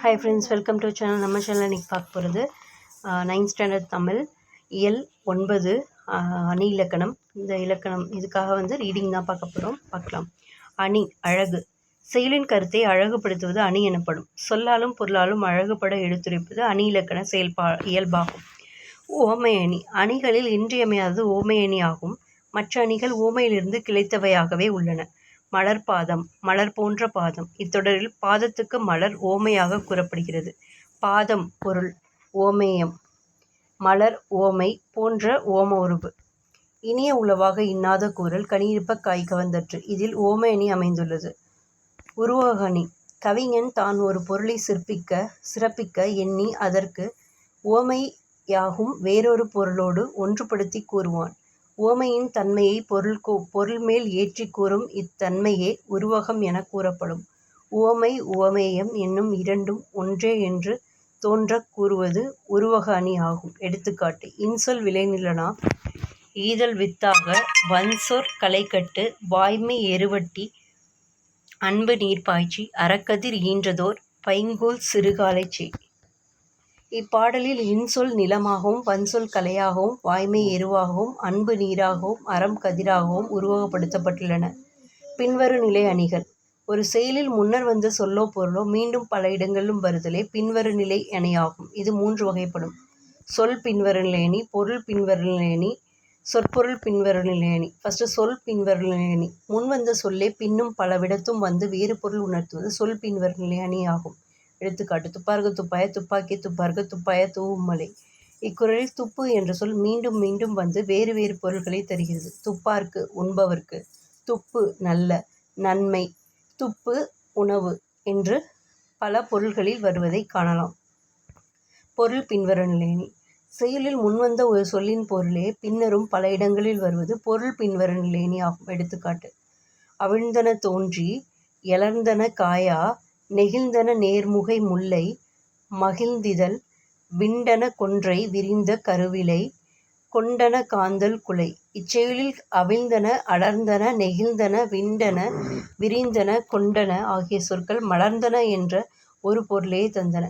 Hi friends, welcome to channel. நம்ம சேனலில் இன்றைக்கி பார்க்க போகிறது 9th ஸ்டாண்டர்ட் தமிழ் இயல் 9 அணி இலக்கணம். இந்த இலக்கணம் இதுக்காக ரீடிங் தான் பார்க்கலாம். அணி அழகு. செயலின் கருத்தை அழகுபடுத்துவது அணி எனப்படும். சொல்லாலும் பொருளாலும் அழகுபட எடுத்துரைப்பது அணி இலக்கண இயல்பாகும். ஓமை அணி. அணிகளில் இன்றியமையாதது ஓமை அணி ஆகும். மற்ற அணிகள் ஓமையிலிருந்து கிளைத்தவையாகவே உள்ளன. மலர் பாதம், மலர் போன்ற பாதம். இத்தொடரில் பாதத்துக்கு மலர் ஓமையாக கூறப்படுகிறது. பாதம் பொருள், ஓமேயம். மலர் ஓமை, போன்ற ஓம உருவு. இனிய உளவாக இன்னாத கூறல், கனியிருப்ப காய் கவர்ந்தற்று. இதில் ஓமை அணி அமைந்துள்ளது. உருவக அணி. கவிஞன் தான் ஒரு பொருளை சிறப்பிக்க எண்ணி அதற்கு ஓமையாகும் வேறொரு பொருளோடு ஒன்றுபடுத்தி கூறுவான். உவமையின் தன்மையை பொருள் மேல் ஏற்றி கூறும் இத்தன்மையே உருவகம் என கூறப்படும். உவமை உவமேயம் என்னும் இரண்டும் ஒன்றே என்று தோன்றக் கூறுவது உருவக அணி ஆகும். எடுத்துக்காட்டு: இன்சொல் விளைநிலனா, ஈதல் வித்தாக, வன்சொற் களைகட்டு, வாய்மை எருவட்டி, அன்பு நீர்ப்பாய்ச்சி, அறக்கதிர் ஈன்றதோர் பைங்கூழ் சிறுகாலைச் செய். இப்பாடலில் இன்சொல் நிலமாகவும், வன்சொல் கலையாகவும், வாய்மை எருவாகவும், அன்பு நீராகவும், அறம் கதிராகவும் உருவகப்படுத்தப்பட்டுள்ளன. பின்வரு நிலை அணிகள். ஒரு செயலில் முன்னர் வந்த சொல்லோ பொருளோ மீண்டும் பல இடங்களிலும் வருதலே பின்வரு நிலை அணியாகும். இது 3 வகைப்படும். சொல் பின்வரு நிலை அணி, பொருள் பின்வரு நிலை அணி, சொற்பொருள் பின்வரு நிலை அணி. ஃபர்ஸ்ட் சொல் பின்வரு நிலை அணி. முன் வந்த சொல்லே பின்னும் பலவிடத்தும் வந்து வேறு பொருள் உணர்த்துவது சொல் பின்வரு நிலை அணி ஆகும். எடுத்துக்காட்டு: துப்பார்க துப்பாய, துப்பாக்கி துப்பார்க, துப்பாய தூவும் மலை. இக்குறளில் துப்பு என்ற சொல் மீண்டும் மீண்டும் வந்து வேறு வேறு பொருள்களை தருகிறது. துப்பார்க்கு உண்பவர்க்கு, துப்பு நல்ல, நன்மை, துப்பு உணவு என்று பல பொருள்களில் வருவதை காணலாம். பொருள் பின்வரு நிலையணி. செயலில் முன்வந்த ஒரு சொல்லின் பொருளே பின்னரும் பல இடங்களில் வருவது பொருள் பின்வரு நிலையணி ஆகும். எடுத்துக்காட்டு: அவிழ்ந்தன தோன்றி, எலர்ந்தன காயா, நெகிழ்ந்தன நேர்முகை முல்லை, மகிழ்ந்திதழ், விண்டன கொன்றை விரிந்த கருவிலை, கொண்டன காந்தல் குலை. இச்செயலில் அவிழ்ந்தன, அலர்ந்தன, நெகிழ்ந்தன, விண்டன, விரிந்தன, கொண்டன ஆகிய சொற்கள் மலர்ந்தன என்ற ஒரு பொருளையே தந்தன.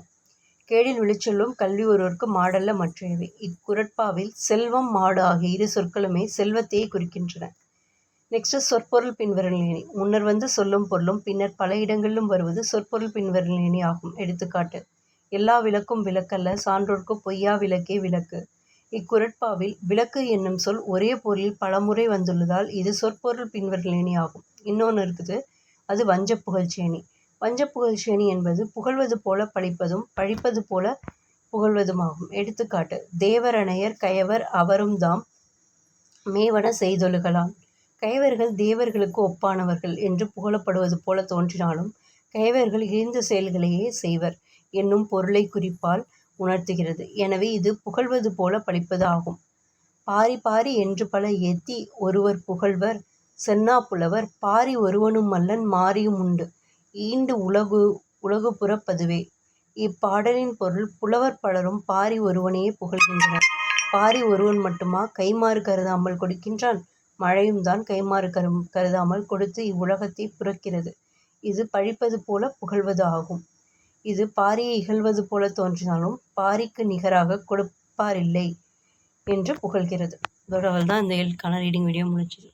கேடில் விழுச்செல்வம் கல்வி ஒருவருக்கு மாடல்ல மற்றையவை. இக்குறட்பாவில் செல்வம், மாடு ஆகிய இரு சொற்களுமே செல்வத்தையே குறிக்கின்றன. நெக்ஸ்ட் சொற்பொருள் பின்வரு நிலையணி. முன்னர் வந்து சொல்லும் பொருளும் பின்னர் பல இடங்களிலும் வருவது சொற்பொருள் பின்வரு நிலையணி ஆகும். எடுத்துக்காட்டு: எல்லா விளக்கும் விளக்கல்ல, சான்றோர்க்கு பொய்யா விளக்கே விளக்கு. இக்குறட்பாவில் விளக்கு என்னும் சொல் ஒரே பொருளில் பலமுறை வந்துள்ளதால் இது சொற்பொருள் பின்வரு நிலையணி ஆகும். இன்னொன்று இருக்குது, அது வஞ்ச புகழ்ச்சி அணி. வஞ்ச புகழ்ச்சி அணி என்பது புகழ்வது போல பழிப்பதும், பழிப்பது போல புகழ்வதும் ஆகும். எடுத்துக்காட்டு: தேவரணையர் கயவர் அவரும் தாம் மேவன செய்தொழுகலான். கயவர்கள் தேவர்களுக்கு ஒப்பானவர்கள் என்று புகழப்படுவது போல தோன்றினாலும் கயவர்கள் இழிந்த செயல்களையே செய்வர் என்னும் பொருளை குறிப்பால் உணர்த்துகிறது. எனவே இது புகழ்வது போல பழிப்பது ஆகும். பாரி பாரி என்று பல எத்தி ஒருவர் புகழ்வர் சென்னா புலவர், பாரி ஒருவனும் அல்லன் மாரியும் உண்டு ஈண்டு உலகு புறப்பதுவே. இப்பாடலின் பொருள்: புலவர் பலரும் பாரி ஒருவனையே புகழ்கின்றனர். பாரி ஒருவன் மட்டுமா கைமாறு கருதாமல் கொடுக்கின்றான்? மழையும் தான் கைமாறு கருதாமல் கொடுத்து இவ்வுலகத்தை புறக்கிறது. இது பழிப்பது போல புகழ்வது ஆகும். இது பாரியை இகழ்வது போல தோன்றினாலும் பாரிக்கு நிகராக கொடுப்பாரில்லை என்று புகழ்கிறது. இதோட தான் இந்த ஏழுக்கான ரீடிங் வீடியோ முடிச்சது.